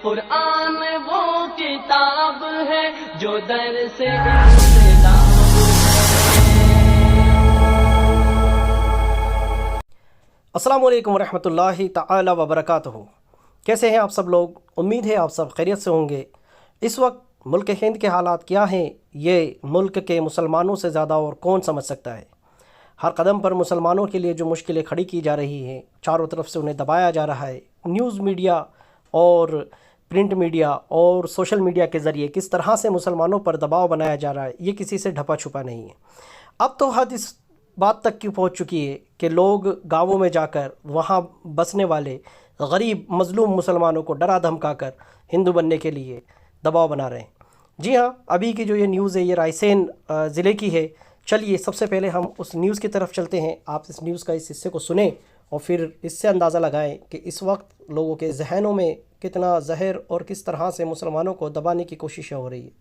कुरान वो किताब है जो दर से इस्लाम है। अस्सलामु अलैकुम रहमतुल्लाहि ताला व बरकातहू। कैसे हैं आप सब लोग? उम्मीद है आप सब खैरियत से होंगे। इस वक्त मुल्क हिंद के हालात क्या हैं, ये मुल्क के मुसलमानों से ज़्यादा और कौन समझ सकता है। हर कदम पर मुसलमानों के लिए जो मुश्किलें खड़ी की जा रही हैं, चारों तरफ से उन्हें दबाया जा रहा है। न्यूज़ मीडिया और प्रिंट मीडिया और सोशल मीडिया के ज़रिए किस तरह से मुसलमानों पर दबाव बनाया जा रहा है, ये किसी से ढपा छुपा नहीं है। अब तो हद इस बात तक की पहुंच चुकी है कि लोग गांवों में जाकर वहां बसने वाले गरीब मजलूम मुसलमानों को डरा धमका कर हिंदू बनने के लिए दबाव बना रहे हैं। जी हाँ, अभी की जो ये न्यूज़ है ये रायसेन ज़िले की है। चलिए सबसे पहले हम उस न्यूज़ की तरफ चलते हैं। आप इस न्यूज़ का इस हिस्से को सुने और फिर इससे अंदाज़ा लगाएं कि इस वक्त लोगों के जहनों में कितना जहर और किस तरह से मुसलमानों को दबाने की कोशिशें हो रही है।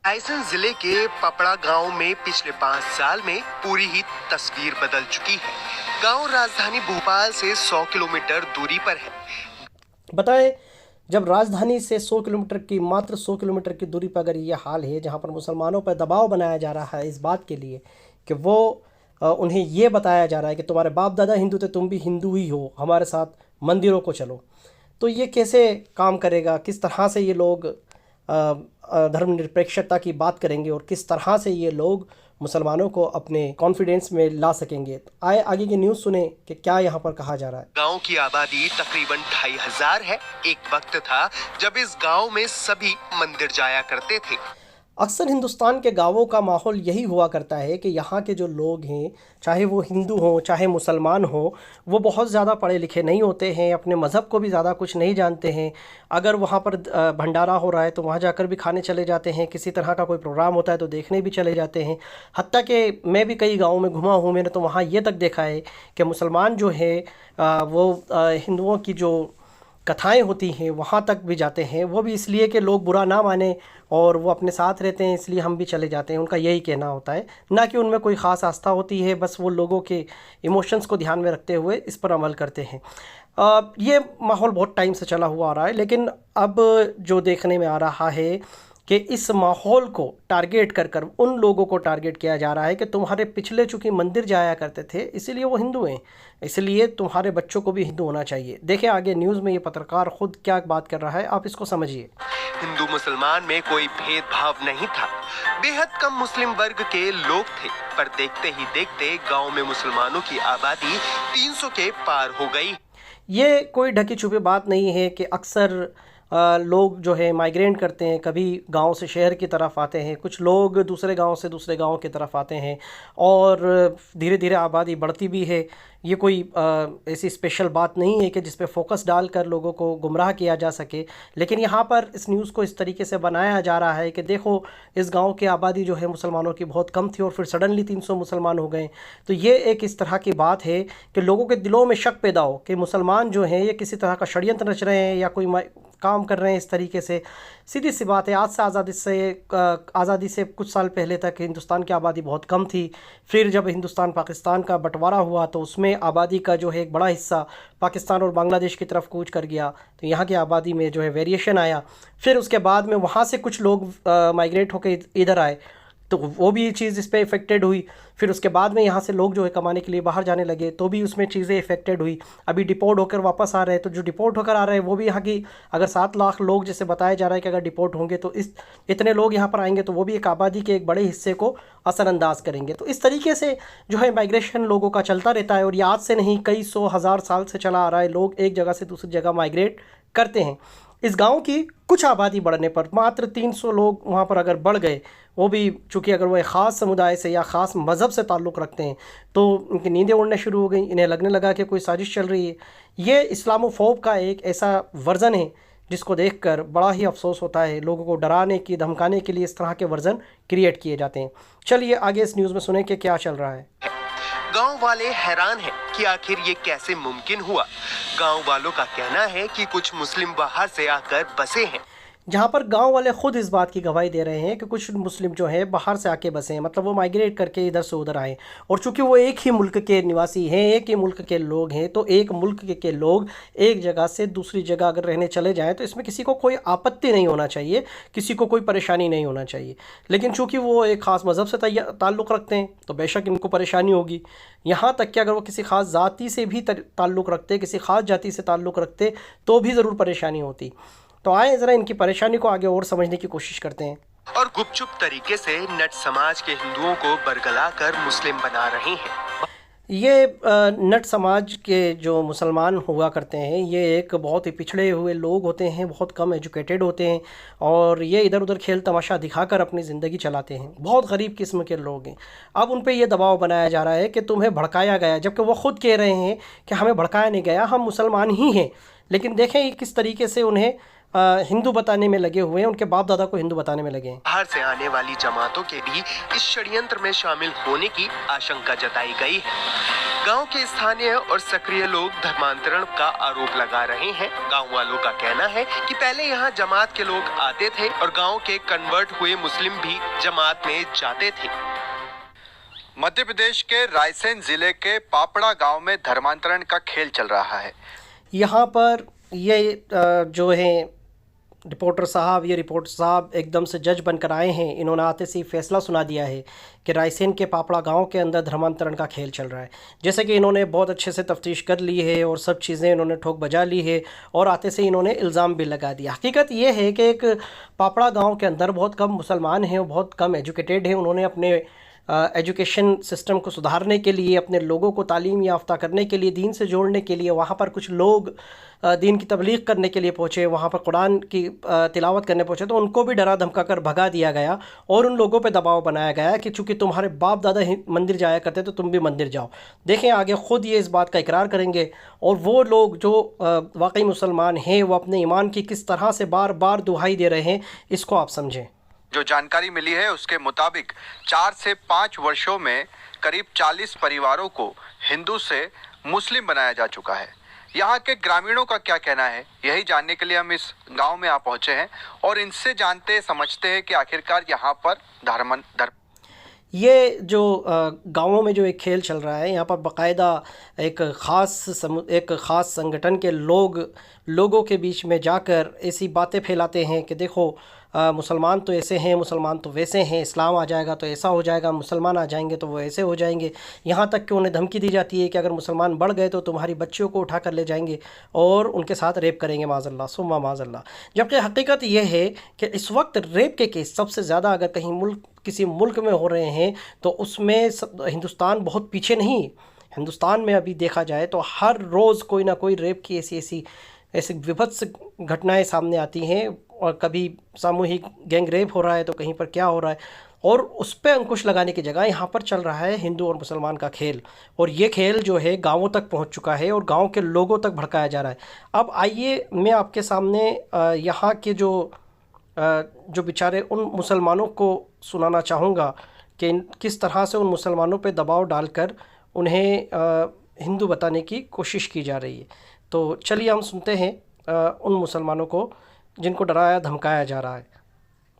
रायसेन जिले के पपड़ा गांव में पिछले 5 साल में पूरी ही तस्वीर बदल चुकी है। गांव राजधानी भोपाल से 100 किलोमीटर दूरी पर है। बताएं, जब राजधानी से 100 किलोमीटर की मात्र 100 किलोमीटर की दूरी पर अगर ये हाल है, जहां पर मुसलमानों पर दबाव बनाया जा रहा है इस बात के लिए कि वो उन्हें ये बताया जा रहा है कि तुम्हारे बाप दादा हिंदू थे, तुम भी हिंदू ही हो, हमारे साथ मंदिरों को चलो, तो ये कैसे काम करेगा? किस तरह से ये लोग धर्मनिरपेक्षता की बात करेंगे और किस तरह से ये लोग मुसलमानों को अपने कॉन्फिडेंस में ला सकेंगे? तो आए आगे की न्यूज़ सुने कि क्या यहाँ पर कहा जा रहा है। गांव की आबादी तकरीबन 2500 है। एक वक्त था जब इस गांव में सभी मंदिर जाया करते थे। अक्सर हिंदुस्तान के गांवों का माहौल यही हुआ करता है कि यहाँ के जो लोग हैं, चाहे वो हिंदू हों चाहे मुसलमान हों, वो बहुत ज़्यादा पढ़े लिखे नहीं होते हैं, अपने मज़हब को भी ज़्यादा कुछ नहीं जानते हैं। अगर वहाँ पर भंडारा हो रहा है तो वहाँ जाकर भी खाने चले जाते हैं, किसी तरह का कोई प्रोग्राम होता है तो देखने भी चले जाते हैं। हत्ता कि मैं भी कई गाँवों में घुमा हूँ, मैंने तो वहाँ ये तक देखा है कि मुसलमान जो है वो हिंदुओं की जो कथाएं होती हैं वहाँ तक भी जाते हैं। वो भी इसलिए कि लोग बुरा ना माने और वो अपने साथ रहते हैं, इसलिए हम भी चले जाते हैं, उनका यही कहना होता है, ना कि उनमें कोई ख़ास आस्था होती है। बस वो लोगों के इमोशंस को ध्यान में रखते हुए इस पर अमल करते हैं। ये माहौल बहुत टाइम से चला हुआ आ रहा है, लेकिन अब जो देखने में आ रहा है कि इस माहौल को टारगेट कर कर उन लोगों को टारगेट किया जा रहा है कि तुम्हारे पिछले चूँकि मंदिर जाया करते थे इसीलिए वो हिंदू हैं, इसलिए तुम्हारे बच्चों को भी हिंदू होना चाहिए। देखें आगे न्यूज़ में ये पत्रकार खुद क्या बात कर रहा है, आप इसको समझिए। हिंदू मुसलमान में कोई भेदभाव नहीं था। बेहद कम मुस्लिम वर्ग के लोग थे, पर देखते ही देखते गाँव में मुसलमानों की आबादी 300 के पार हो गई। ये कोई ढकी छुपी बात नहीं है कि अक्सर लोग जो है माइग्रेट करते हैं, कभी गांव से शहर की तरफ आते हैं, कुछ लोग दूसरे गांव से दूसरे गांव की तरफ आते हैं और धीरे धीरे आबादी बढ़ती भी है। ये कोई ऐसी स्पेशल बात नहीं है कि जिस पे फोकस डालकर लोगों को गुमराह किया जा सके। लेकिन यहाँ पर इस न्यूज़ को इस तरीके से बनाया जा रहा है कि देखो इस गांव की आबादी जो है मुसलमानों की बहुत कम थी और फिर सडनली 300 मुसलमान हो गए। तो ये एक इस तरह की बात है कि लोगों के दिलों में शक पैदा हो कि मुसलमान जो हैं ये किसी तरह का षड्यंत्र रच रहे हैं या कोई काम कर रहे हैं इस तरीके से। सीधी सी बात है, आज से आज़ादी से कुछ साल पहले तक हिंदुस्तान की आबादी बहुत कम थी। फिर जब हिंदुस्तान पाकिस्तान का बंटवारा हुआ तो उसमें आबादी का जो है एक बड़ा हिस्सा पाकिस्तान और बांग्लादेश की तरफ कूच कर गया, तो यहाँ की आबादी में जो है वेरिएशन आया। फिर उसके बाद में वहाँ से कुछ लोग माइग्रेट होकर इधर आए तो वो भी चीज़ इस पर इफ़ेक्टेड हुई। फिर उसके बाद में यहाँ से लोग जो है कमाने के लिए बाहर जाने लगे तो भी उसमें चीज़ें इफ़ेक्टेड हुई। अभी डिपोर्ट होकर वापस आ रहे हैं, तो जो डिपोर्ट होकर आ रहे हैं वो भी यहाँ की अगर 7 लाख लोग जैसे बताया जा रहा है कि अगर डिपोर्ट होंगे तो इतने लोग यहाँ पर आएंगे तो वो भी एक आबादी के एक बड़े हिस्से को असरअंदाज करेंगे। तो इस तरीके से जो है माइग्रेशन लोगों का चलता रहता है और ये आज से नहीं कई 100,000 साल से चला आ रहा है। लोग एक जगह से दूसरी जगह माइग्रेट करते हैं। इस गांव की कुछ आबादी बढ़ने पर मात्र 300 लोग वहां पर अगर बढ़ गए, वो भी चूँकि अगर वो एक ख़ास समुदाय से या ख़ास मज़हब से ताल्लुक़ रखते हैं तो उनकी नींदें उड़ने शुरू हो गई, इन्हें लगने लगा कि कोई साजिश चल रही है। ये इस्लामोफोब का एक ऐसा वर्ज़न है जिसको देखकर बड़ा ही अफसोस होता है। लोगों को डराने की धमकाने के लिए इस तरह के वर्ज़न क्रिएट किए जाते हैं। चलिए आगे इस न्यूज़ में सुने कि क्या चल रहा है। गांव वाले हैरान हैं कि आखिर ये कैसे मुमकिन हुआ। गांव वालों का कहना है कि कुछ मुस्लिम बाहर से आकर बसे हैं। जहाँ पर गांव वाले ख़ुद इस बात की गवाही दे रहे हैं कि कुछ मुस्लिम जो हैं बाहर से आके बसे हैं, मतलब वो माइग्रेट करके इधर से उधर आए, और चूँकि वो एक ही मुल्क के निवासी हैं, एक ही मुल्क के लोग हैं, तो एक मुल्क के लोग एक जगह से दूसरी जगह अगर रहने चले जाएँ तो इसमें किसी को कोई आपत्ति नहीं होना चाहिए, किसी को कोई परेशानी नहीं होना चाहिए। लेकिन चूँकि वो एक ख़ास मज़हब से ताल्लुक़ रखते हैं तो बेशक इनको परेशानी होगी। यहाँ तक कि अगर वो किसी ख़ास ज़ाति से भी ताल्लुक़ रखते, किसी ख़ास जाति से ताल्लुक़ रखते, तो भी ज़रूर परेशानी होती। तो आए ज़रा इनकी परेशानी को आगे और समझने की कोशिश करते हैं। और गुपचुप तरीके से नट समाज के हिंदुओं को बरगला कर मुस्लिम बना रहे हैं। ये नट समाज के जो मुसलमान हुआ करते हैं, ये एक बहुत ही पिछड़े हुए लोग होते हैं, बहुत कम एजुकेटेड होते हैं, और ये इधर उधर खेल तमाशा दिखाकर अपनी ज़िंदगी चलाते हैं। बहुत गरीब किस्म के लोग हैं। अब उन पे ये दबाव बनाया जा रहा है कि तुम्हें भड़काया गया, जबकि वो ख़ुद कह रहे हैं कि हमें भड़काया नहीं गया, हम मुसलमान ही हैं। लेकिन देखें किस तरीके से उन्हें हिंदू बताने में लगे हुए हैं, उनके बाप दादा को हिंदू बताने में लगे हैं। बाहर से आने वाली जमातों के भी इस षड्यंत्र में शामिल होने की आशंका जताई गई है। गांव के स्थानीय और सक्रिय लोग धर्मांतरण का आरोप लगा रहे हैं। गांव वालों का कहना है कि पहले यहां जमात के लोग आते थे और गांव के कन्वर्ट हुए मुस्लिम भी जमात में जाते थे। मध्य प्रदेश के रायसेन जिले के पापड़ा गांव में धर्मांतरण का खेल चल रहा है। यहाँ पर ये जो है रिपोर्टर साहब एकदम से जज बनकर आए हैं। इन्होंने आते से ही फैसला सुना दिया है कि रायसेन के पापड़ा गांव के अंदर धर्मांतरण का खेल चल रहा है। जैसे कि इन्होंने बहुत अच्छे से तफ्तीश कर ली है और सब चीज़ें इन्होंने ठोक बजा ली है, और आते से इन्होंने इल्ज़ाम भी लगा दिया। हकीकत ये है कि एक पापड़ा गाँव के अंदर बहुत कम मुसलमान हैं और बहुत कम एजुकेटेड हैं। उन्होंने अपने एजुकेशन सिस्टम को सुधारने के लिए, अपने लोगों को तालीम याफ्ता करने के लिए, दीन से जोड़ने के लिए वहाँ पर कुछ लोग दीन की तबलीग करने के लिए पहुँचे, वहाँ पर कुरान की तिलावत करने पहुँचे, तो उनको भी डरा धमका कर भगा दिया गया और उन लोगों पे दबाव बनाया गया कि चूँकि तुम्हारे बाप दादा मंदिर जाया करते तो तुम भी मंदिर जाओ। देखें आगे ख़ुद ये इस बात का इकरार करेंगे, और वो लोग जो वाकई मुसलमान हैं वो अपने ईमान की किस तरह से बार बार दुहाई दे रहे हैं, इसको आप समझें। जो जानकारी मिली है उसके मुताबिक 4 से 5 वर्षों में करीब 40 परिवारों को हिंदू से मुस्लिम बनाया जा चुका है। यहाँ के ग्रामीणों का क्या कहना है, यही जानने के लिए हम इस गांव में आ पहुंचे हैं और इनसे जानते समझते हैं कि आखिरकार यहाँ पर ये जो गांवों में जो एक खेल चल रहा है, यहाँ पर बाकायदा एक ख़ास संगठन के लोगों के बीच में जाकर ऐसी बातें फैलाते हैं कि देखो मुसलमान तो ऐसे हैं, मुसलमान तो वैसे हैं, इस्लाम आ जाएगा तो ऐसा हो जाएगा, मुसलमान आ जाएंगे तो वो ऐसे हो जाएंगे। यहाँ तक कि उन्हें धमकी दी जाती है कि अगर मुसलमान बढ़ गए तो तुम्हारी बच्चियों को उठा कर ले जाएंगे और उनके साथ रेप करेंगे, माज़अल्लाह सुम्मा माज़अल्लाह। जबकि हकीकत ये है कि इस वक्त रेप के केस सबसे ज़्यादा अगर कहीं किसी मुल्क में हो रहे हैं तो उसमें हिंदुस्तान बहुत पीछे नहीं। हिंदुस्तान में अभी देखा जाए तो हर रोज़ कोई ना कोई रेप की ऐसी विभत्स घटनाएं सामने आती हैं, और कभी सामूहिक गैंग रेप हो रहा है तो कहीं पर क्या हो रहा है, और उस पर अंकुश लगाने की जगह यहाँ पर चल रहा है हिंदू और मुसलमान का खेल। और ये खेल जो है गाँवों तक पहुँच चुका है और गाँव के लोगों तक भड़काया जा रहा है। अब आइए मैं आपके सामने यहाँ के जो बेचारे उन मुसलमानों को सुनाना चाहूँगा कि किस तरह से उन मुसलमानों पे दबाव डालकर उन्हें हिंदू बताने की कोशिश की जा रही है। तो चलिए हम सुनते हैं उन मुसलमानों को जिनको डराया धमकाया जा रहा है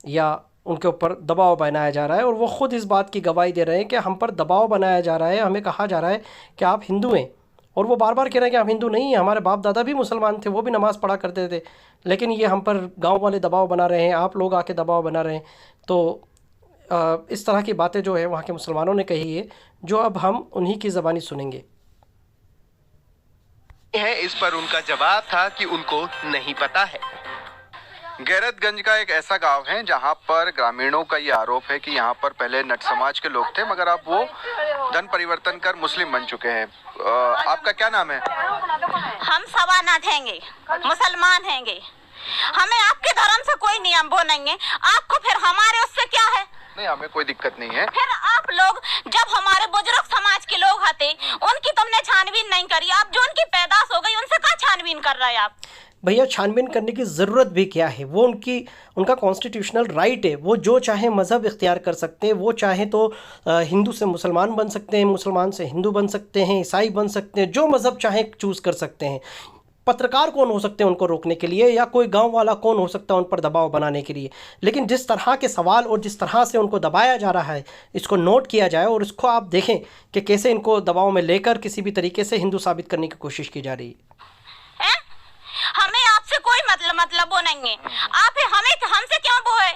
या उनके ऊपर दबाव बनाया जा रहा है, और वो ख़ुद इस बात की गवाही दे रहे हैं कि हम पर दबाव बनाया जा रहा है, हमें कहा जा रहा है कि आप हिंदू हैं, और वो बार बार कह रहे हैं कि हम हिंदू नहीं हैं, हमारे बाप दादा भी मुसलमान थे, वो भी नमाज़ पढ़ा करते थे, लेकिन ये हम पर गाँव वाले दबाव बना रहे हैं, आप लोग आके दबाव बना रहे हैं। तो इस तरह की बातें जो है वहाँ के मुसलमानों ने कही है, जो अब हम उन्हीं की ज़बानी सुनेंगे। इस पर उनका जवाब था कि उनको नहीं पता है। गैरतगंज का एक ऐसा गांव है जहां पर ग्रामीणों का ये आरोप है कि यहां पर पहले नट समाज के लोग थे, मगर अब वो धन परिवर्तन कर मुस्लिम बन चुके हैं। आपका क्या नाम है? हम सवानाथ हैंगे, मुसलमान हैंगे, हमें आपके धर्म से कोई नियम वो नहीं है, आपको फिर हमारे उससे क्या है? नहीं, हमें कोई दिक्कत नहीं है। फिर आप लोग जब हमारे बुजुर्ग समाज के लोग आते उनकी तुमने छानबीन नहीं करी, अब जो उनकी पैदाश हो गई उनसे क्या छानबीन कर रहे हैं आप? भैया छानबीन करने की ज़रूरत भी क्या है, वो उनका कॉन्स्टिट्यूशनल राइट है, वो जो चाहे मज़हब इख्तियार कर सकते हैं, वो चाहे तो हिंदू से मुसलमान बन सकते हैं, मुसलमान से हिंदू बन सकते हैं, ईसाई बन सकते हैं, जो मज़हब चाहे चूज़ कर सकते हैं। पत्रकार कौन हो सकते हैं उनको रोकने के लिए, या कोई गांव वाला कौन हो सकता है उन पर दबाव बनाने के लिए। लेकिन जिस तरह के सवाल और जिस तरह से उनको दबाया जा रहा है, इसको नोट किया जाए और इसको आप देखें कि कैसे इनको दबाव में लेकर किसी भी तरीके से हिंदू साबित करने की कोशिश की जा रही है। हमें आपसे कोई मतलब वो नहीं है। आप हमें हमसे क्यों वो है?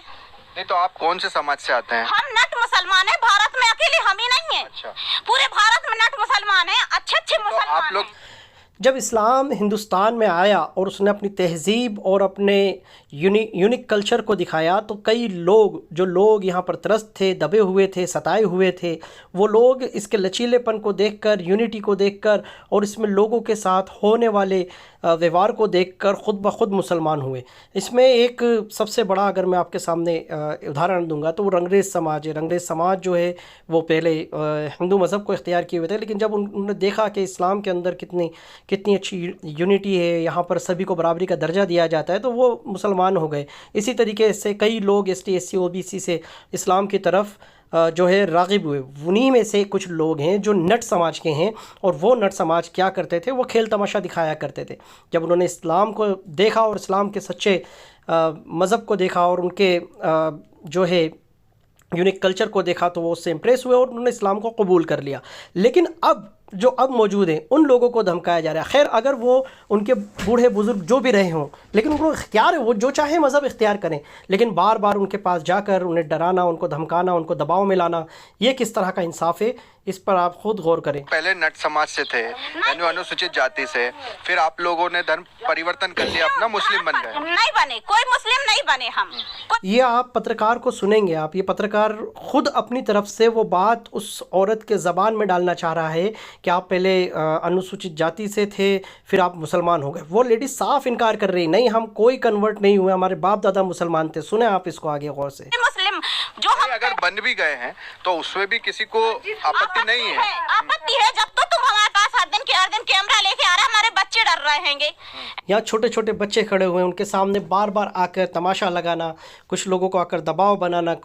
नहीं तो आप कौन से समाज से आते हैं? हम नट मुसलमान हैं, भारत में अकेले हम ही नहीं है। अच्छा। पूरे भारत में नट मुसलमान हैं, अच्छे तो मुसलमान आप लोग हैं। जब इस्लाम हिंदुस्तान में आया और उसने अपनी तहज़ीब और अपने यूनिक कल्चर को दिखाया, तो कई लोग जो लोग यहाँ पर त्रस्त थे, दबे हुए थे, सताए हुए थे, वो लोग इसके लचीलेपन को देखकर, यूनिटी को देखकर और इसमें लोगों के साथ होने वाले व्यवहार को देखकर ख़ुद ब खुद मुसलमान हुए। इसमें एक सबसे बड़ा अगर मैं आपके सामने उदाहरण दूंगा तो वो रंगरेज़ समाज है। रंगरेज़ समाज जो है वो पहले हिंदू मज़हब को इख्तियार किए हुए थे, लेकिन जब उन्होंने देखा कि इस्लाम के अंदर कितनी अच्छी यूनिटी है, यहाँ पर सभी को बराबरी का दर्जा दिया जाता है, तो वो मुसलमान हो गए। इसी तरीके से कई लोग ST SC OBC से इस्लाम की तरफ जो है राग़िब हुए। उन्हीं में से कुछ लोग हैं जो नट समाज के हैं, और वो नट समाज क्या करते थे, वो खेल तमाशा दिखाया करते थे। जब उन्होंने इस्लाम को देखा और इस्लाम के सच्चे मज़हब को देखा और उनके जो है यूनिक कल्चर को देखा, तो वो उससे इम्प्रेस हुए और उन्होंने इस्लाम को कबूल कर लिया। लेकिन अब मौजूद हैं उन लोगों को धमकाया जा रहा है। खैर, अगर वो उनके बूढ़े बुज़ुर्ग जो भी रहे हों, लेकिन उनको इख्तियार है, वो जो चाहे मज़हब इख्तियार करें, लेकिन बार बार उनके पास जाकर उन्हें डराना, उनको धमकाना, उनको दबाव में लाना, ये किस तरह का इंसाफ है, इस पर आप खुद गौर करें। पहले नट समाज से थे, यानी अनुसूचित जाति से, फिर आप लोगों ने धर्म परिवर्तन कर लिया, अपना मुस्लिम बन गए। नहीं बने, कोई मुस्लिम नहीं बने हम। ये आप पत्रकार को सुनेंगे, आप ये पत्रकार खुद अपनी तरफ से वो बात उस औरत के ज़बान में डालना चाह रहा है कि आप पहले अनुसूचित जाति से थे, फिर आप मुसलमान हो गए। वो लेडी साफ इनकार कर रही, नहीं हम कोई कन्वर्ट नहीं हुए, हमारे बाप दादा मुसलमान थे। सुने आप इसको आगे गौर से। मुस्लिम जो हम अगर बन भी गए हैं तो उसमें भी किसी को आपत्ति नहीं है। आपत्ति है जब तो तुम हमारे पास हर दिन कैमरा लेके आ रहे, हमारे बच्चे डर रहे हैंगे। यहाँ छोटे छोटे बच्चे खड़े हुए हैं, उनके सामने बार बार आकर तमाशा लगाना, कुछ लोगों को आकर दबाव बनाना,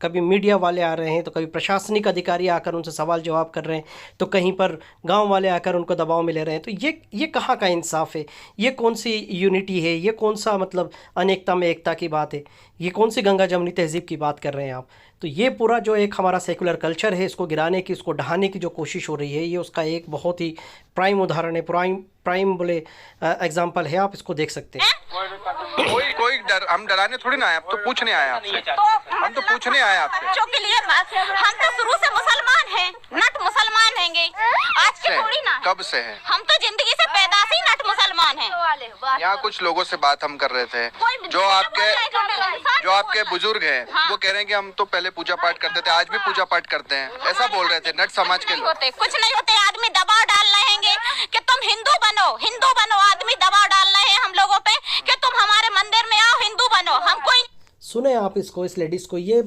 कभी मीडिया वाले आ रहे हैं तो कभी प्रशासनिक अधिकारी आकर उनसे सवाल जवाब कर रहे हैं, तो कहीं पर गांव वाले आकर उनको दबाव में ले रहे हैं। तो ये कहाँ का इंसाफ है? ये कौन सी यूनिटी है? ये कौन सा मतलब अनेकता में एकता की बात है? ये कौन सी गंगा जमुनी तहज़ीब की बात कर रहे हैं आप? तो ये पूरा जो एक हमारा सेकुलर कल्चर है, इसको गिराने की, इसको ढहाने की जो कोशिश हो रही है, ये उसका एक बहुत ही प्राइम उदाहरण है, प्राइम बोले एग्जाम्पल है। आप इसको देख सकते हैं। कोई हम डराने थोड़ी ना आए, अब तो पूछने आए आपसे। हम तो पूछने आए आपसे। बच्चों के लिए हम तो शुरू से मुसलमान हैं, नट मुसलमान हैंगे, आज के थोड़ी ना। कब से है? हम तो जिंदगी से पैदा से ही नट मुसलमान हैं। यहाँ कुछ लोगों से बात हम कर रहे थे, जो आपके बुजुर्ग हैं, वो कह रहे हैं कि हम तो पहले पूजा पाठ करते थे, आज भी पूजा पाठ करते हैं, ऐसा बोल रहे थे नट समाज के लोग। कुछ नहीं होते, आदमी दबाव डाल रहे हैं कि तुम हिंदू बनो। आदमी दबाव डाल रहे हैं हम लोगों पे कि तुम हमारे मंदिर में आओ, हिंदू बनो। हम कोई सुने आप इसको, इस लेडीज़ को, ये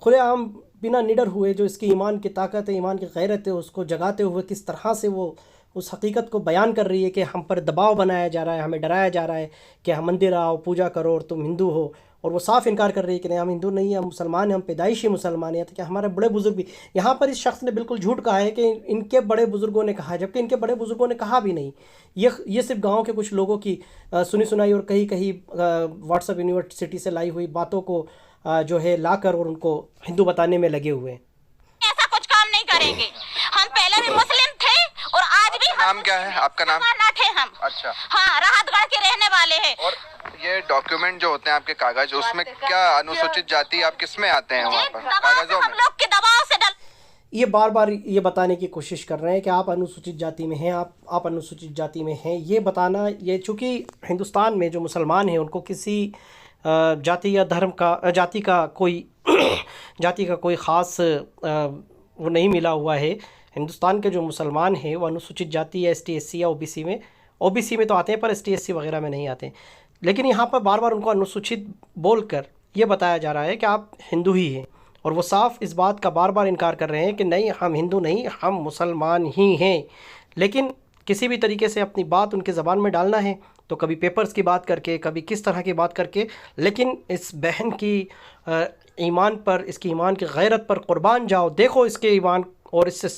खुलेआम बिना निडर हुए, जो इसकी ईमान की ताकत है, ईमान की गैरत है, उसको जगाते हुए किस तरह से वो उस हकीकत को बयान कर रही है कि हम पर दबाव बनाया जा रहा है, हमें डराया जा रहा है कि हम मंदिर आओ, पूजा करो और तुम हिंदू हो। और वो साफ इनकार कर रही है कि नहीं, हम हिंदू नहीं, हम मुसलमान हैं, हम पैदाइशी मुसलमान हैं। तो क्या हमारे बड़े बुजुर्ग भी, यहाँ पर इस शख्स ने बिल्कुल झूठ कहा है कि इनके बड़े बुजुर्गों ने कहा है, जबकि इनके बड़े बुजुर्गों ने कहा भी नहीं। ये सिर्फ गांव के कुछ लोगों की सुनी सुनाई और कहीं व्हाट्सएप यूनिवर्सिटी से लाई हुई बातों को जो है लाकर और उनको हिंदू बताने में लगे हुए हैं। ऐसा कुछ काम नहीं करेंगे। हम पहले भी मुस्लिम थे और आज भी। नाम क्या है आपका? नाम नट है हम। अच्छा। हाँ, राहतगढ़ के रहने वाले हैं। और ये डॉक्यूमेंट जो होते हैं आपके कागज, उसमें क्या अनुसूचित जाति आप किस में आते हैं? वहाँ पर कागजों हम लोग के दबाव से ये बार बार ये बताने की कोशिश कर रहे हैं कि आप अनुसूचित जाति में हैं, आप अनुसूचित जाति में हैं। ये बताना, ये चूँकि हिंदुस्तान में जो मुसलमान हैं उनको किसी जाति या धर्म का जाति का कोई ख़ास वो नहीं मिला हुआ है। हिंदुस्तान के जो मुसलमान हैं वो अनुसूचित जाति या ST SC या OBC में तो आते हैं, पर ST SC वगैरह में नहीं आते। लेकिन यहाँ पर बार बार उनको अनुसूचित बोलकर ये बताया जा रहा है कि आप हिंदू ही हैं, और वो साफ इस बात का बार बार इनकार कर रहे हैं कि नहीं, हम हिंदू नहीं, हम मुसलमान ही हैं। लेकिन किसी भी तरीके से अपनी बात उनके ज़बान में डालना है तो कभी पेपर्स की बात करके, कभी किस तरह की बात करके, लेकिन इस बहन की ईमान पर, इसकी ईमान की गैरत पर कुर्बान जाओ। देखो इसके ईमान, और इससे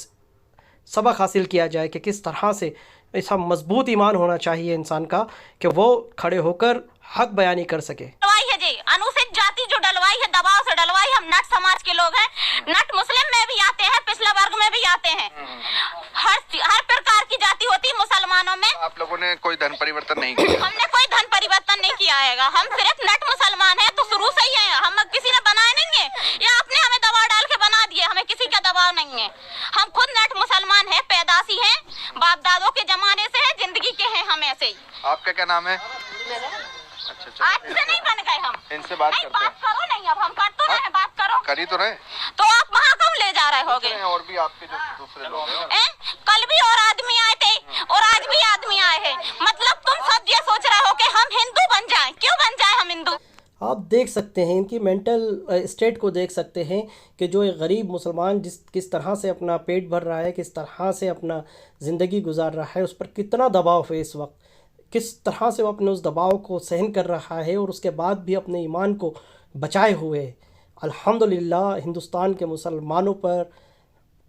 सबक हासिल किया जाए कि किस तरह से ऐसा मजबूत ईमान होना चाहिए इंसान का कि वो खड़े होकर हक बयानी कर सके। डलवाई है जी, अनुसूचित जाति जो डलवाई है, दबाव से डलवाई। हम नट समाज के लोग हैं, नट मुस्लिम में भी आते हैं, पिछले वर्ग में भी आते हैं, हर प्रकार की जाति होती है मुसलमानों में। आप लोगों ने कोई धन परिवर्तन नहीं किया? हमने कोई धन परिवर्तन नहीं किया है, हम सिर्फ नट मुसलमान हैं, तो शुरू से ही है, हम किसी ने बनाए नहीं है या आपने हमें दबाव डाल के बना दिए, हमें किसी का दबाव नहीं है। हम खुद नट मुसलमान हैं, पैदाशी हैं, बाप दादों के जमाने से है, जिंदगी के हैं हम ऐसे ही। आपका क्या नाम है? अच्छा, आज से नहीं बन गए हम, इनसे बात नहीं करते हैं। बात करो नहीं, अब हम कर तो रहे हैं, बात करो। करी तो रहे, तो आप वहाँ कब ले जा रहे होगे? और भी आपके जो दूसरे लोग हैं। कल भी और आदमी आए थे और आज भी आदमी आए हैं, मतलब तुम सब ये सोच रहे हो कि हम हिंदू बन जाएं। क्यों बन जाएं हम हिंदू? आप देख सकते हैं इनकी मेंटल स्टेट को देख सकते हैं कि जो एक गरीब मुसलमान किस तरह से अपना पेट भर रहा है, किस तरह से अपना ज़िंदगी गुजार रहा है, उस पर कितना दबाव है इस वक्त, किस तरह से वो अपने उस दबाव को सहन कर रहा है और उसके बाद भी अपने ईमान को बचाए हुए। अल्हम्दुलिल्लाह हिंदुस्तान के मुसलमानों पर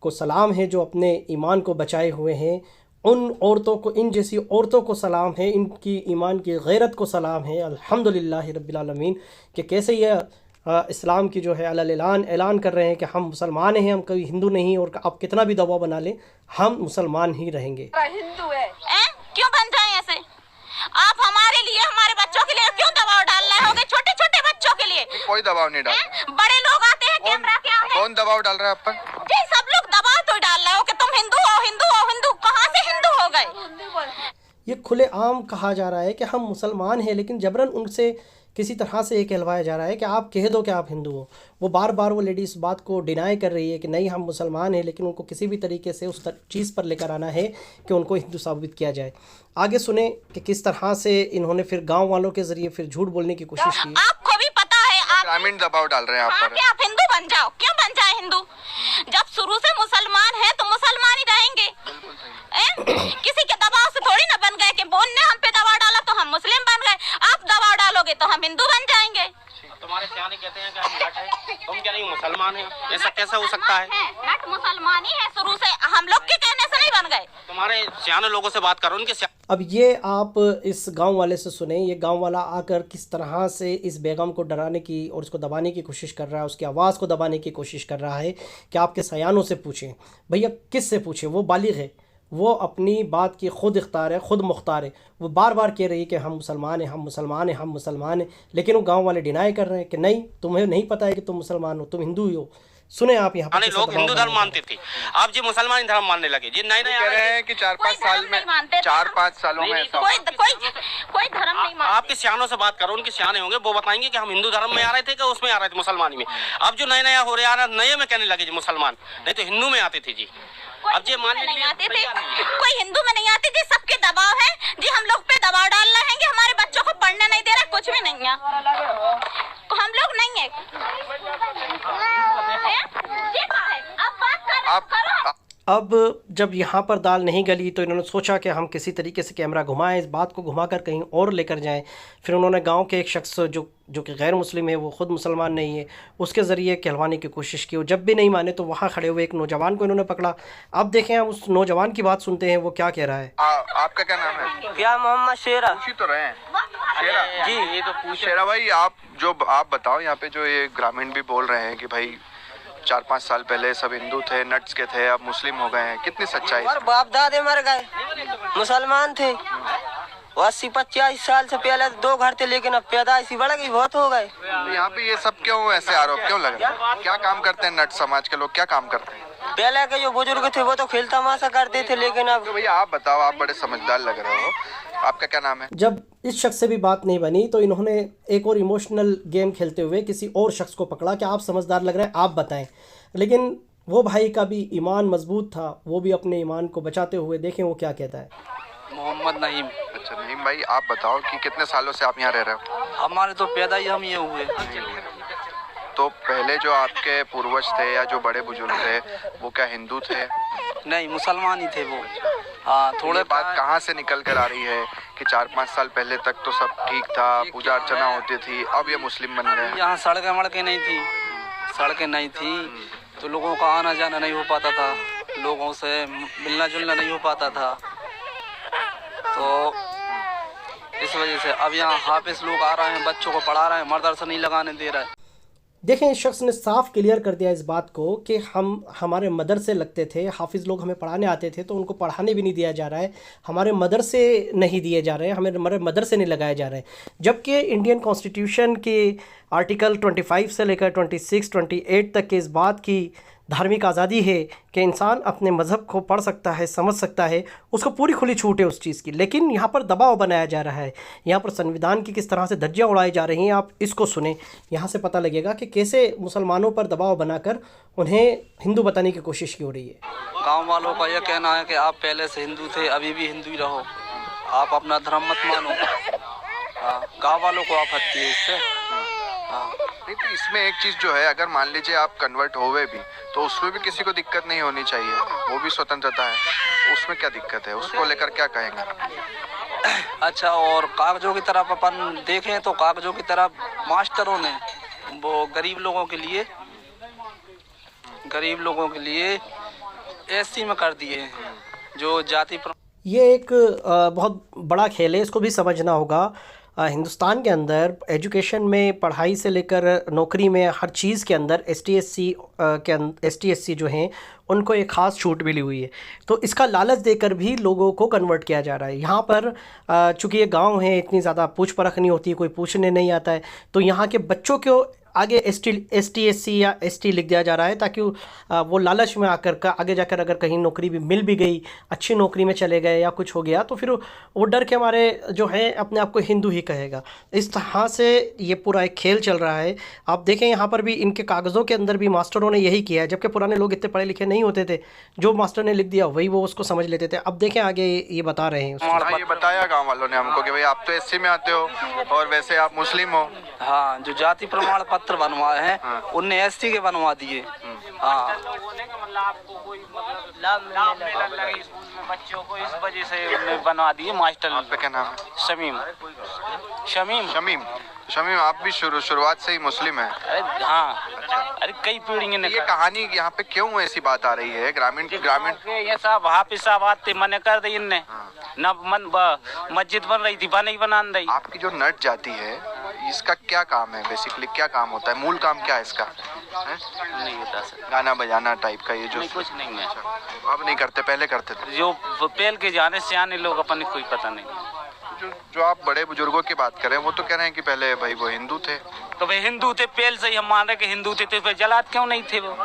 को सलाम है जो अपने ईमान को बचाए हुए हैं। उन औरतों को, इन जैसी औरतों को सलाम है, इनकी ईमान की गैरत को सलाम है। अल्हम्दुलिल्लाह रब्बिल आलमीन कि कैसे ये इस्लाम की जो है ऐलान कर रहे हैं कि हम मुसलमान हैं, हम कभी हिंदू नहीं, और आप कितना भी दबाव बना लें हम मुसलमान ही रहेंगे। हिंदू है क्यों बन जाए ऐसे? आप हमारे लिए, हमारे बच्चों के लिए क्यों दबाव डाल रहे होगे? छोटे छोटे बच्चों के लिए कोई दबाव नहीं डाल रहा। बड़े लोग आते हैं कैमरा के आगे। कौन दबाव डाल रहा है आप पर? जी सब लोग दबाव तो डाल रहे हो कि तुम हिंदू हो, हिंदू हो, हिंदू। कहाँ से हिंदू हो गए? ये खुलेआम कहा जा रहा है कि हम मुसलमान हैं, लेकिन जबरन उनसे किसी तरह से ये कहलवाया जा रहा है कि आप कह दो कि आप हिंदू हो। वो बार बार वो लेडी इस बात को डिनाई कर रही है कि नहीं हम मुसलमान हैं, लेकिन उनको किसी भी तरीके से उस चीज़ पर लेकर आना है कि उनको हिंदू साबित किया जाए। आगे सुने कि किस तरह से इन्होंने फिर गाँव वालों के ज़रिए फिर झूठ बोलने की कोशिश की। आपको भी पता है, आप ग्रामीण दबाव डाल रहे हैं आप पर। आप हिंदू बन जाओ। क्यों बन जाए हिंदू? जब शुरू से मुसलमान है तो मुसलमान ही रहेंगे। किसी के दबाव से थोड़ी ना बन गए कि बोन ने हम पे दबाव डाला तो हम मुस्लिम बन गए। आप दबाव डालोगे तो हम हिंदू बन जाएंगे। तुम्हारे सियाने कहते हैं कि हम नट हैं, तुम क्या नहीं मुसलमान हैं? ऐसा कैसे हो सकता है? नट मुसलमान ही है शुरू से, हम लोग के कहने से नहीं बन गए। तुम्हारे सियाने लोगों से बात करो, उनके अब ये आप इस गांव वाले से सुने, ये गांव वाला आकर किस तरह से इस बेगम को डराने की और उसको दबाने की कोशिश कर रहा है, उसकी आवाज़ को दबाने की कोशिश कर रहा है कि आपके सयानों से पूछें। भैया किस से पूछें? वो बालिग है, वो अपनी बात की खुद इख्तार है, खुद मुख्तार है। वो बार बार कह रही है कि हम मुसलमान हैं, हम मुसलमान हैं, हम मुसलमान हैं, लेकिन वो गांव वाले डिनाई कर रहे हैं कि नहीं, तुम्हें नहीं पता है कि तुम मुसलमान हो, तुम हिंदू ही हो। सुने आप यहाँ पर लोग हिंदू धर्म मानते थे, आप जी मुसलमान धर्म मानने लगे। जी नहीं कह रहे हैं कि 4-5 साल में, 4-5 सालों में ऐसा कोई धर्म नहीं मानते। आपके सियानों से बात करो, उनके सियाने होंगे, वो बताएंगे कि हम हिंदू धर्म में आ रहे थे कि उसमें आ रहे थे मुसलमानी में। अब जो नया हो रहा है, नए में कहने लगे जी मुसलमान, नहीं तो हिंदू में आते थे जी। अब जी मान नहीं आते थे, कोई हिंदू में नहीं आते थे, सबके दबाव है जी। हम लोग पे दबाव डाल रहे हैं कि हमारे बच्चों को पढ़ने नहीं दे रहे, कुछ भी नहीं है, हम लोग नहीं है। अब बात करो। अब जब यहाँ पर दाल नहीं गली तो इन्होंने सोचा कि हम किसी तरीके से कैमरा घुमाएं, इस बात को घुमाकर कहीं और लेकर जाएं। फिर उन्होंने गांव के एक शख्स जो कि गैर मुस्लिम है, वो ख़ुद मुसलमान नहीं है, उसके ज़रिए कहलवाने की कोशिश की। और जब भी नहीं माने तो वहाँ खड़े हुए एक नौजवान को इन्होंने पकड़ा। अब देखें हम उस नौजवान की बात सुनते हैं, वो क्या कह रहा है। आपका क्या नाम है? क्या मोहम्मद शेरा। पूछ ही तो रहे हैं। शेरा जी, ये तो पूछ। शेरा भाई, आप बताओ, यहाँ पे जो ये ग्रामीण भी बोल रहे हैं कि भाई 4-5 साल पहले सब हिंदू थे, नट्स के थे, अब मुस्लिम हो गए हैं, कितनी सच्चाई? और बाप दादे मर गए, मुसलमान थे। 80-85 साल से पहले 2 घर थे, लेकिन अब पैदाइश बढ़ गई, बहुत हो गए। यहाँ पे ये सब क्यों ऐसे आरोप क्यों लग रहे हैं? क्या काम करते हैं नट समाज के लोग, क्या काम करते हैं? पहले के जो बुजुर्ग थे वो तो खेल तमाशा करते थे, लेकिन अब तो भैया आप बताओ, आप बड़े समझदार लग रहे हो, आपका क्या नाम है? जब इस शख्स से भी बात नहीं बनी तो इन्होंने एक और इमोशनल गेम खेलते हुए किसी और शख्स को पकड़ा कि आप समझदार लग रहे हैं, आप बताएं। लेकिन वो भाई का भी ईमान मजबूत था, वो भी अपने ईमान को बचाते हुए, देखें वो क्या कहता है। मोहम्मद नईम। अच्छा नईम भाई, आप बताओ कि कितने सालों से आप यहाँ रह रहे हो? हमारे तो पैदा ही हम ये हुए। तो पहले जो आपके पूर्वज थे या जो बड़े बुजुर्ग थे, वो क्या हिंदू थे? नहीं, मुसलमान ही थे वो। हाँ, थोड़े बात कहाँ से निकल कर आ रही है कि 4-5 साल पहले तक तो सब ठीक था, पूजा अर्चना होती थी, अब ये मुस्लिम बन गए? यहाँ सड़कें मड़कें नहीं थी, सड़कें नहीं थी तो लोगों का आना जाना नहीं हो पाता था, लोगों से मिलना जुलना नहीं हो पाता था। तो इस वजह से अब यहाँ हाफिज लोग आ रहे हैं, बच्चों को पढ़ा रहे हैं, मदरसा नहीं लगाने दे रहा है। देखें, इस शख्स ने साफ क्लियर कर दिया इस बात को कि हमारे मदरसे लगते थे, हाफिज़ लोग हमें पढ़ाने आते थे, तो उनको पढ़ाने भी नहीं दिया जा रहा है, हमारे मदरसे नहीं दिए जा रहे हैं, हमारे मदरसे नहीं लगाए जा रहे हैं। जबकि इंडियन कॉन्स्टिट्यूशन के आर्टिकल 25 से लेकर 26, 28 तक के इस बात की धार्मिक आज़ादी है कि इंसान अपने मज़हब को पढ़ सकता है, समझ सकता है, उसको पूरी खुली छूट है उस चीज़ की। लेकिन यहाँ पर दबाव बनाया जा रहा है, यहाँ पर संविधान की किस तरह से धज्जियाँ उड़ाई जा रही हैं, आप इसको सुने। यहाँ से पता लगेगा कि कैसे मुसलमानों पर दबाव बनाकर उन्हें हिंदू बताने की कोशिश की हो रही है। गाँव वालों का यह कहना है कि आप पहले से हिंदू थे, अभी भी हिंदू ही रहो, आप अपना धर्म मत मानो। गाँव वालों को आपत्ति है इससे। नहीं तो इसमें एक चीज जो है, अगर मान लीजिए आप कन्वर्ट होवे भी तो उसमें भी किसी को दिक्कत नहीं होनी चाहिए, वो भी स्वतंत्रता है, उसमें क्या दिक्कत है, उसको लेकर क्या कहेंगे? अच्छा, और कागजों की तरफ अपन देखें तो कागजों की तरफ मास्टरों ने वो गरीब लोगों के लिए एससी में कर दिए हैं, जो जाति ये एक बहुत बड़ा खेल है, इसको भी समझना होगा। हिंदुस्तान के अंदर एजुकेशन में, पढ़ाई से लेकर नौकरी में, हर चीज़ के अंदर ST/SC जो हैं उनको एक ख़ास छूट मिली हुई है। तो इसका लालच देकर भी लोगों को कन्वर्ट किया जा रहा है। यहाँ पर चूँकि ये गांव है, इतनी ज़्यादा पूछ परख नहीं होती, कोई पूछने नहीं आता है, तो यहाँ के बच्चों को आगे ST/SC या ST लिख दिया जा रहा है ताकि वो लालच में आकर आगे जाकर अगर कहीं नौकरी भी मिल भी गई, अच्छी नौकरी में चले गए या कुछ हो गया, तो फिर वो डर के मारे जो है अपने आप को हिंदू ही कहेगा। इस तरह से ये पूरा एक खेल चल रहा है। आप देखें, यहाँ पर भी इनके कागज़ों के अंदर भी मास्टरों ने यही किया है, जबकि पुराने लोग इतने पढ़े लिखे नहीं होते थे, जो मास्टर ने लिख दिया वही वो उसको समझ लेते थे। अब देखें आगे ये बता रहे हैं। ये बताया गाँव वालों ने हमको कि भाई आप तो SC में आते हो और वैसे आप मुस्लिम हो। हाँ, जो जाति प्रमाण पत्र बनवाए हैं उनने SC के बनवा दिए। हाँ, आपको कोई लाभ मिलने लगे स्कूल में बच्चों को, इस वजह से उन्होंने बनवा दिए मास्टर। आपका क्या नाम है? शमीम, आप भी शुरुआत से ही मुस्लिम हैं? अरे हाँ, अरे कई पीढ़ी ने। ये कहानी यहाँ पे क्यों ऐसी बात आ रही है? ग्रामीण ये सब हाफिज साहब आते मने कर दी इनने न, मस्जिद बन रही थी, नहीं बना रही। आपकी जो नट जाती है, इसका क्या काम है? बेसिकली क्या काम होता है? मूल काम क्या है इसका? नहीं बता सकता। गाना बजाना टाइप का ये जो? नहीं, कुछ नहीं है। अब नहीं करते, पहले करते थे। जो पहले के जाने से आने लोग अपन कोई पता नहीं। जो आप बड़े बुजुर्गों की बात करें, वो तो कह रहे हैं कि पहले भाई वो हिंदू थे। तो भाई हिंदू थे पहले से ही, हम मान रहे कि हिंदू थे, तो फिर जलात क्यों नहीं थे वो?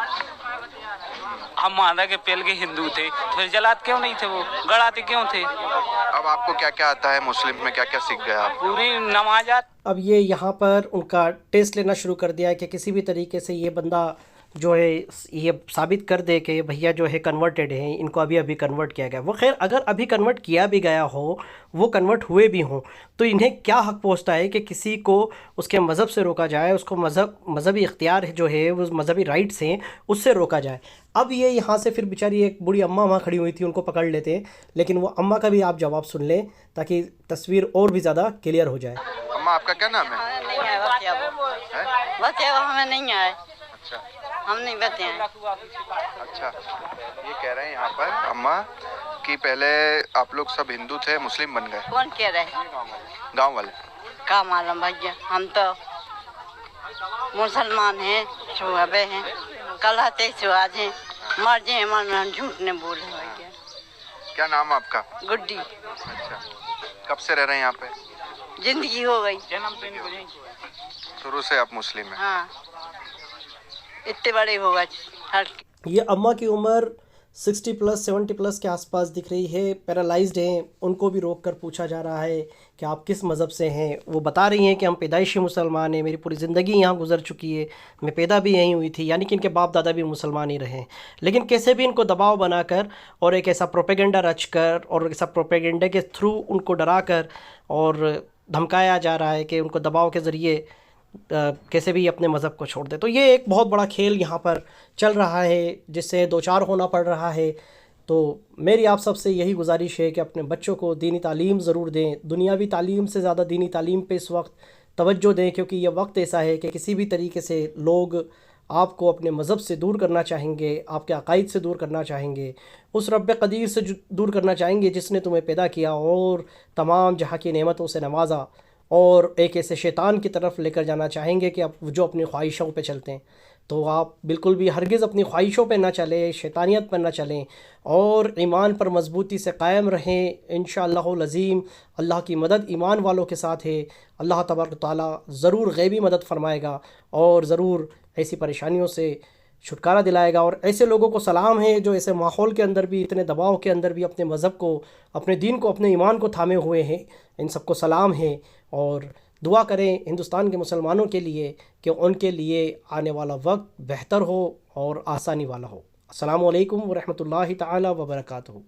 हम मान रहे कि पहले के हिंदू थे, तो फिर जलात क्यों नहीं थे वो? गड़ाते क्यों थे? अब आपको क्या क्या आता है मुस्लिम में, क्या क्या सीख गए आप? पूरी नमाज़ात। अब ये यहाँ पर उनका टेस्ट लेना शुरू कर दिया है कि किसी भी तरीके से ये बंदा जो है ये साबित कर दे कि भैया जो है कन्वर्टेड हैं, इनको अभी अभी कन्वर्ट किया गया। वो खैर अगर अभी कन्वर्ट किया भी गया हो, वो कन्वर्ट हुए भी हों, तो इन्हें क्या हक पहुँचता है कि किसी को उसके मज़हब से रोका जाए, उसको मज़हबी इख्तियार जो है, वो मज़हबी राइट्स हैं, उससे रोका जाए। अब ये यहाँ से फिर बेचारी एक बूढ़ी अम्मा वहाँ खड़ी हुई थी, उनको पकड़ लेते हैं, लेकिन वो अम्मा का भी आप जवाब सुन लें ताकि तस्वीर और भी ज़्यादा क्लियर हो जाए। अम्मा, आपका क्या नाम है? हमें नहीं आए। अच्छा, हम नहीं बताए। अच्छा, ये कह रहे हैं यहाँ पर अम्मा कि पहले आप लोग सब हिंदू थे, मुस्लिम बन गए। कौन कह रहे? गांव वाले। क्या मालूम भैया, हम तो मुसलमान हैं, शुआबे हैं, कल आते आज हैं, मर जाए हमारे, झूठ ने बोले भैया। क्या नाम आपका? गुड्डी। अच्छा, कब से रह रहे हैं यहाँ पे? जिंदगी हो गई, जन्म से नहीं। शुरू से आप मुस्लिम हैं? हाँ, इतने बड़े हो गए। ये अम्मा की उम्र 60+ 70+ के आसपास दिख रही है, पैरालाइज्ड हैं। उनको भी रोक कर पूछा जा रहा है कि आप किस मज़हब से हैं। वो बता रही हैं कि हम पैदाइशी मुसलमान हैं, मेरी पूरी ज़िंदगी यहाँ गुजर चुकी है, मैं पैदा भी यहीं हुई थी, यानी कि इनके बाप दादा भी मुसलमान ही रहे। लेकिन कैसे भी इनको दबाव बनाकर और एक ऐसा प्रोपेगेंडा रचकर और ऐसा प्रोपेगेंडा के थ्रू उनको डरा कर और धमकाया जा रहा है कि उनको दबाव के ज़रिए कैसे भी अपने मज़हब को छोड़ दे। तो ये एक बहुत बड़ा खेल यहाँ पर चल रहा है, जिससे दो चार होना पड़ रहा है। तो मेरी आप सबसे यही गुजारिश है कि अपने बच्चों को दीनी तालीम ज़रूर दें, दुनियावी तालीम से ज़्यादा दीनी तालीम पे इस वक्त तवज्जो दें, क्योंकि ये वक्त ऐसा है कि किसी भी तरीके से लोग आपको अपने मज़हब से दूर करना चाहेंगे, आपके अक़ाइद से दूर करना चाहेंगे, उस रब क़दीर से दूर करना चाहेंगे जिसने तुम्हें पैदा किया और तमाम जहाँ की नेमतों से नवाजा, और एक ऐसे शैतान की तरफ लेकर जाना चाहेंगे कि आप जो अपनी ख्वाहिशों पे चलते हैं। तो आप बिल्कुल भी हरगिज़ अपनी ख्वाहिशों पे ना चलें, शैतानियत पर ना चलें और ईमान पर मज़बूती से कायम रहें। इंशाअल्लाहुल अज़ीम अल्लाह की मदद ईमान वालों के साथ है। अल्लाह तबारक व तआला ज़रूर गैबी मदद फरमाएगा और ज़रूर ऐसी परेशानियों से छुटकारा दिलाएगा। और ऐसे लोगों को सलाम है जो ऐसे माहौल के अंदर भी, इतने दबाव के अंदर भी अपने मज़हब को, अपने दीन को, अपने ईमान को थामे हुए हैं। इन सबको सलाम है और दुआ करें हिंदुस्तान के मुसलमानों के लिए कि उनके लिए आने वाला वक्त बेहतर हो और आसानी वाला हो। अस्सलामु अलैकुम व रहमतुल्लाहि तआला व बरकातहू।